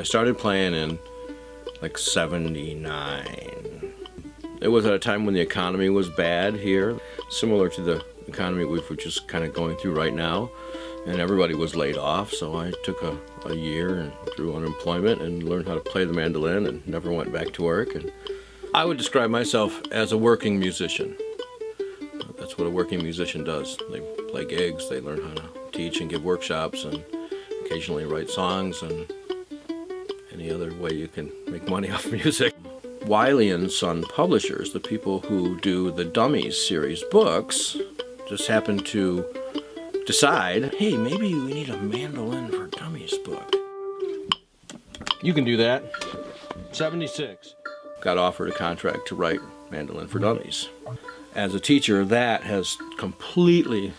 I started playing in like 79. It was at a time when the economy was bad here, similar to the economy we're just kind of going through right now, and everybody was laid off, so I took a year and through unemployment and learned how to play the mandolin and never went back to work. And I would describe myself as a working musician. That's what a working musician does. They play gigs, they learn how to teach and give workshops and occasionally write songs and any other way you can make money off music. Wiley and Son Publishers, the people who do the Dummies series books, just happened to decide, hey, maybe we need a Mandolin for Dummies book. You can do that. 76. Got offered a contract to write Mandolin for Dummies. As a teacher, that has completely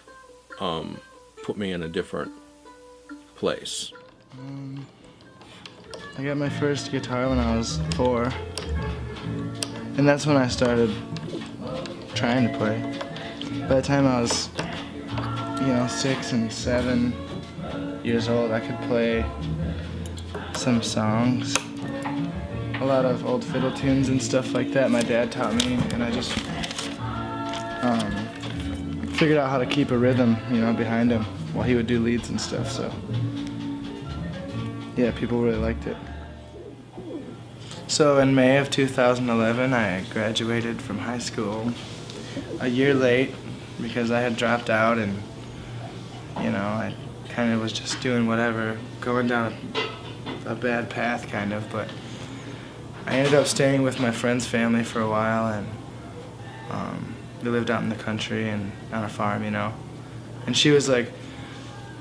put me in a different place. I got my first guitar when I was 4, and that's when I started trying to play. By the time I was, 6 and 7 years old, I could play some songs, a lot of old fiddle tunes and stuff like that my dad taught me, and I just figured out how to keep a rhythm, behind him while he would do leads and stuff, so yeah, people really liked it. So in May of 2011, I graduated from high school a year late because I had dropped out, and I kind of was just doing whatever, going down a bad path kind of, but I ended up staying with my friend's family for a while, and we lived out in the country and on a farm, and she was like,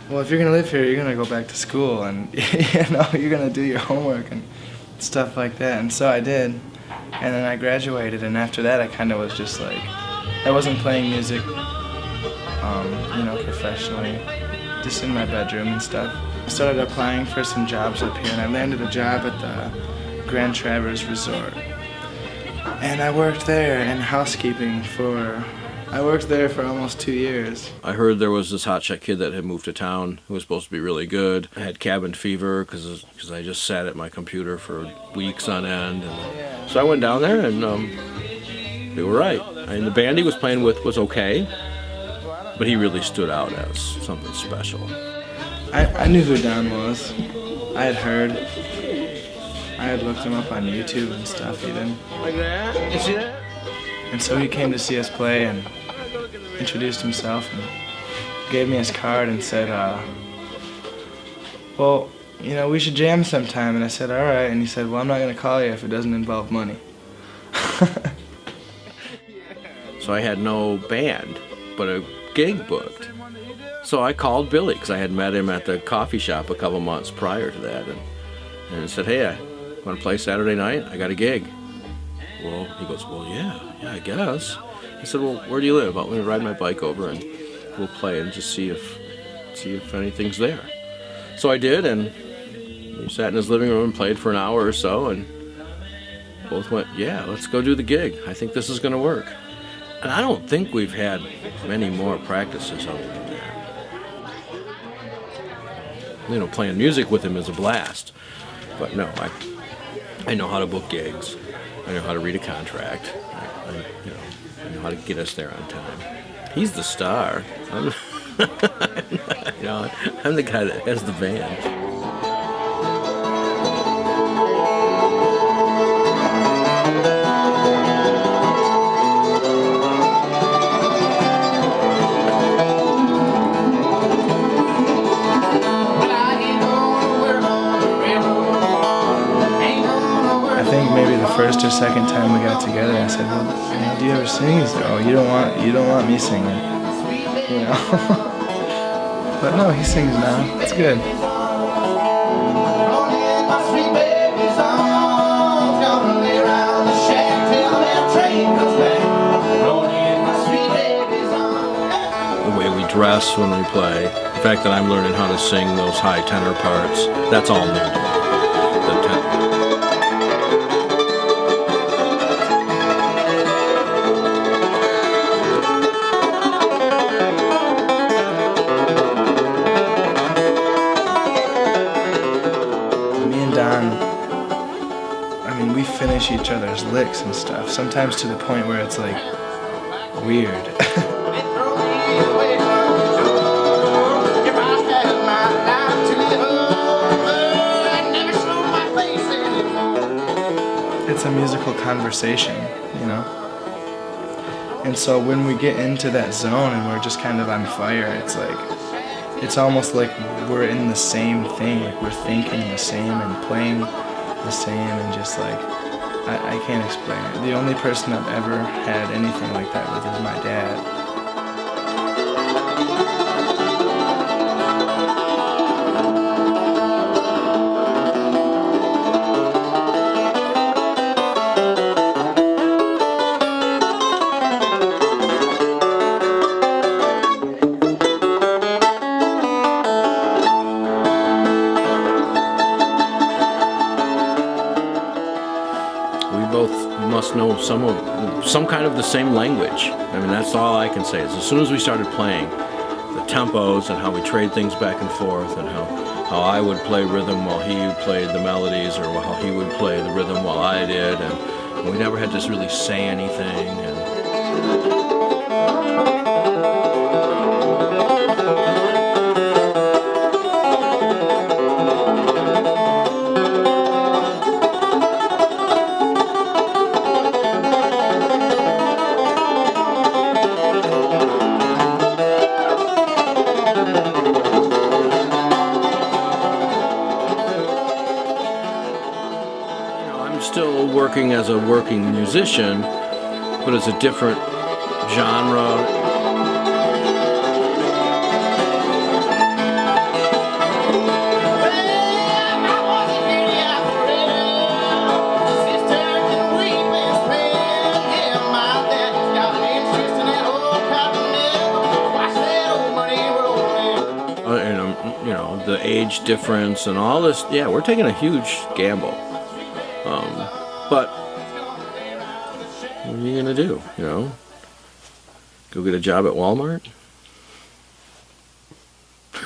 well, if you're gonna live here, you're gonna go back to school, and you're gonna do your homework and stuff like that. And so I did, and then I graduated, and after that I kind of was just like, I wasn't playing music professionally, just in my bedroom and stuff. I started applying for some jobs up here, and I landed a job at the Grand Traverse Resort, and I worked there in housekeeping for almost 2 years. I heard there was this hotshot kid that had moved to town who was supposed to be really good. I had cabin fever because I just sat at my computer for weeks on end. And so I went down there, and they were right. The band he was playing with was okay, but he really stood out as something special. I knew who Don was. I had heard. I had looked him up on YouTube and stuff even. Like that? You see that? And so he came to see us play and introduced himself and gave me his card and said, well, we should jam sometime. And I said, all right. And he said, well, I'm not going to call you if it doesn't involve money. So I had no band, but a gig booked. So I called Billy, because I had met him at the coffee shop a couple months prior to that, and I said, hey, I want to play Saturday night? I got a gig. Well, he goes, well, yeah, I guess. I said, well, where do you live? Let me ride my bike over and we'll play and just see if anything's there. So I did, and we sat in his living room and played for an hour or so, and both went, yeah, let's go do the gig. I think this is going to work. And I don't think we've had many more practices other than that. Playing music with him is a blast. But no, I know how to book gigs. I know how to read a contract. I know how to get us there on time. He's the star. I'm the guy that has the band. First or second time we got together, I said, well, do you ever sing? He said, oh, you don't want me singing, But no, he sings now. It's good. The way we dress when we play, the fact that I'm learning how to sing those high tenor parts, that's all new to me. Don finish each other's licks and stuff, sometimes to the point where it's like weird. It's a musical conversation, you know? And so when we get into that zone and we're just kind of on fire, it's like, it's almost like we're in the same thing, like we're thinking the same and playing the same, and just like, I can't explain it. The only person I've ever had anything like that with is my dad. Must know some kind of the same language. I mean, that's all I can say is as soon as we started playing, the tempos and how we trade things back and forth, and how I would play rhythm while he played the melodies, or how he would play the rhythm while I did, and we never had to really say anything. Still working as a working musician, but it's a different genre. And you know, the age difference and all this, yeah, we're taking a huge gamble. But what are you gonna do? You know, go get a job at Walmart?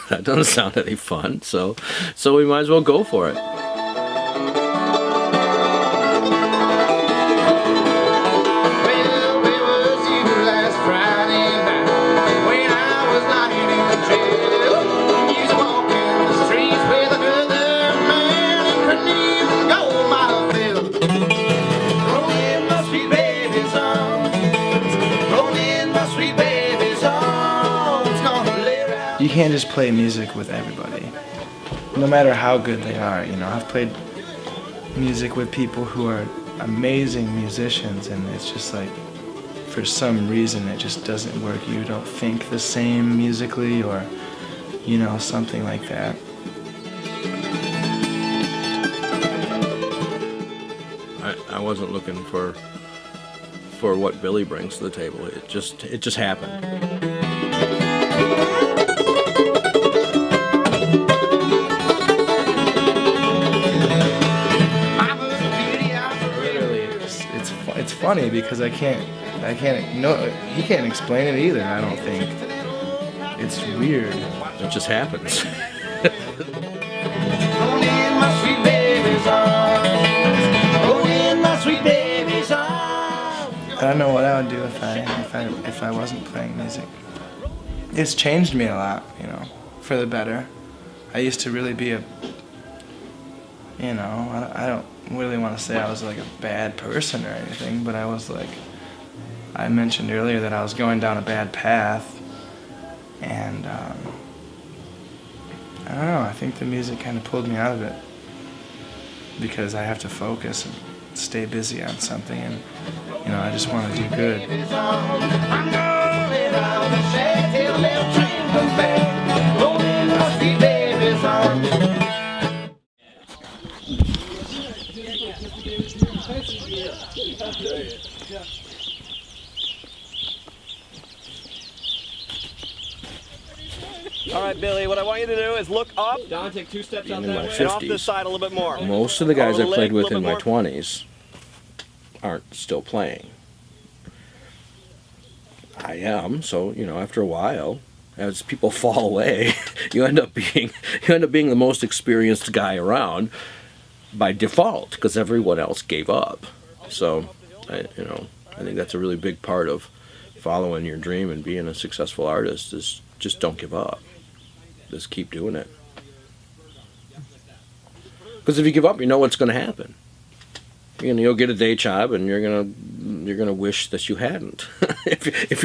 That doesn't sound any fun. So we might as well go for it. You can't just play music with everybody, no matter how good they are. You know, I've played music with people who are amazing musicians, and it's just like, for some reason, it just doesn't work. You don't think the same musically, or, you know, something like that. I wasn't looking for what Billy brings to the table. It just happened. It's funny because he can't explain it either, I don't think. It's weird. It just happens. I don't know what I would do if I wasn't playing music. It's changed me a lot, you know, for the better. I used to really be I don't really want to say I was like a bad person or anything, but I was like, I mentioned earlier that I was going down a bad path, and I don't know, I think the music kind of pulled me out of it, because I have to focus and stay busy on something, and you know, I just want to do good. All right, Billy, what I want you to do is look up. Don, take 2 steps out In my that way. 50s, and off this side a little bit more. most of the guys I Over the played leg, with little in bit my more. 20s aren't still playing. I am, so you know, after a while, as people fall away, you end up being the most experienced guy around by default, because everyone else gave up. So, I think that's a really big part of following your dream and being a successful artist is just don't give up. Just keep doing it. Because if you give up, you know what's going to happen. You'll get a day job, and you're gonna wish that you hadn't. if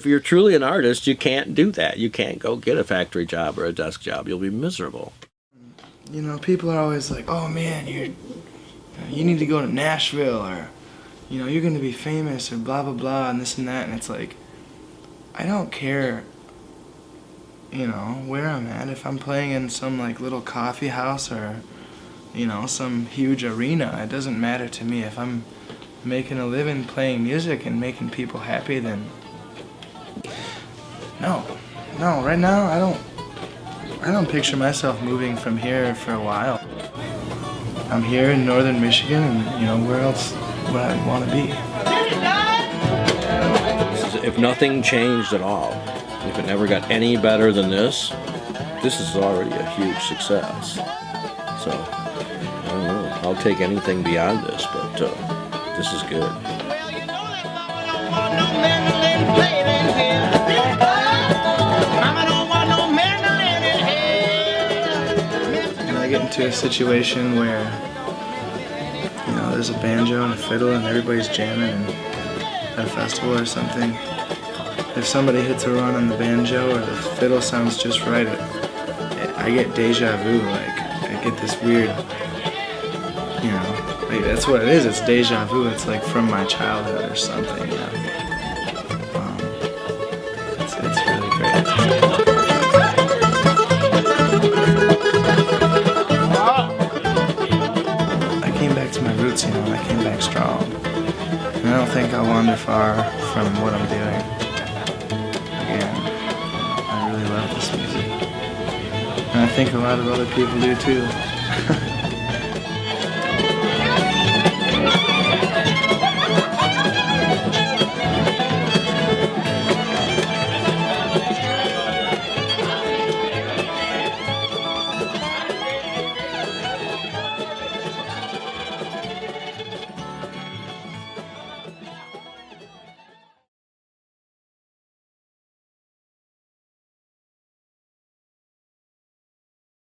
you're truly an artist, you can't do that. You can't go get a factory job or a desk job. You'll be miserable. People are always like, "Oh man, you need to go to Nashville, or you're gonna be famous, or blah blah blah, and this and that." And it's like, I don't care, where I'm at. If I'm playing in some like little coffee house or some huge arena, it doesn't matter to me. If I'm making a living playing music and making people happy, then no, right now I don't picture myself moving from here for a while. I'm here in northern Michigan, and where else would I want to be? If nothing changed at all, if it never got any better than this is already a huge success. So I don't know. I'll take anything beyond this, but this is good. When I get into a situation where there's a banjo and a fiddle and everybody's jamming at a festival or something, if somebody hits a run on the banjo or the fiddle sounds just right, I get deja vu. Like I get this weird, that's what it is. It's deja vu. It's like from my childhood or something. It's really great. I came back to my roots, and I came back strong. And I don't think I'll wander far from what I'm doing. Again, I really love this music. And I think a lot of other people do too.